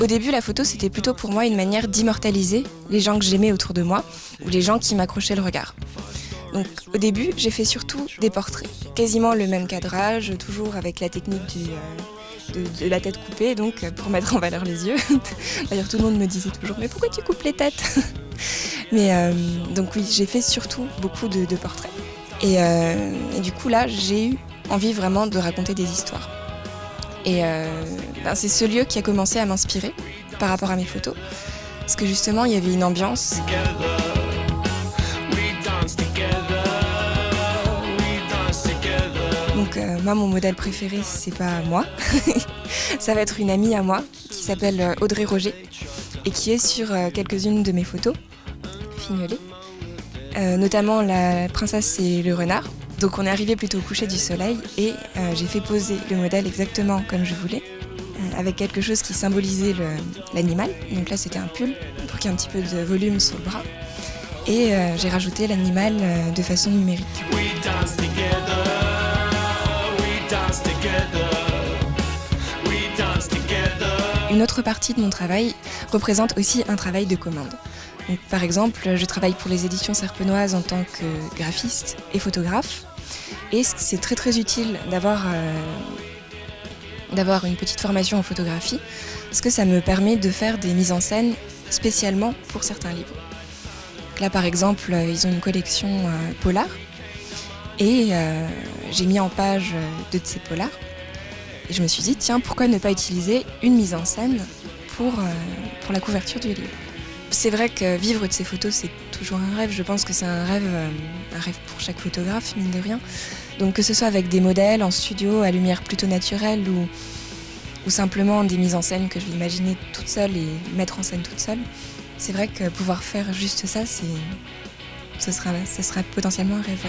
Au début, la photo, c'était plutôt pour moi une manière d'immortaliser les gens que j'aimais autour de moi ou les gens qui m'accrochaient le regard. Donc au début, j'ai fait surtout des portraits. Quasiment le même cadrage, toujours avec la technique de la tête coupée, donc pour mettre en valeur les yeux. D'ailleurs, tout le monde me disait toujours « mais pourquoi tu coupes les têtes ?» Mais donc oui, j'ai fait surtout beaucoup de portraits. Et du coup là, j'ai eu envie vraiment de raconter des histoires. Et c'est ce lieu qui a commencé à m'inspirer par rapport à mes photos. Parce que justement, il y avait une ambiance. Donc moi, mon modèle préféré, c'est pas moi. Ça va être une amie à moi qui s'appelle Audrey Roger et qui est sur quelques-unes de mes photos, fignolées. Notamment la princesse et le renard. Donc on est arrivé plutôt au coucher du soleil et j'ai fait poser le modèle exactement comme je voulais, avec quelque chose qui symbolisait l'animal. Donc là c'était un pull pour qu'il y ait un petit peu de volume sur le bras. Et j'ai rajouté l'animal de façon numérique. Une autre partie de mon travail représente aussi un travail de commande. Donc, par exemple, je travaille pour les éditions Serpenoise en tant que graphiste et photographe. Et c'est très très utile d'avoir une petite formation en photographie parce que ça me permet de faire des mises en scène spécialement pour certains livres. Donc là par exemple, ils ont une collection polar et j'ai mis en page deux de ces polars. Et je me suis dit, tiens, pourquoi ne pas utiliser une mise en scène pour la couverture du livre. C'est vrai que vivre de ces photos, c'est toujours un rêve. Je pense que c'est un rêve pour chaque photographe, mine de rien. Donc que ce soit avec des modèles en studio, à lumière plutôt naturelle ou simplement des mises en scène que je vais imaginer toute seule et mettre en scène toute seule, c'est vrai que pouvoir faire juste ça, ce sera potentiellement un rêve.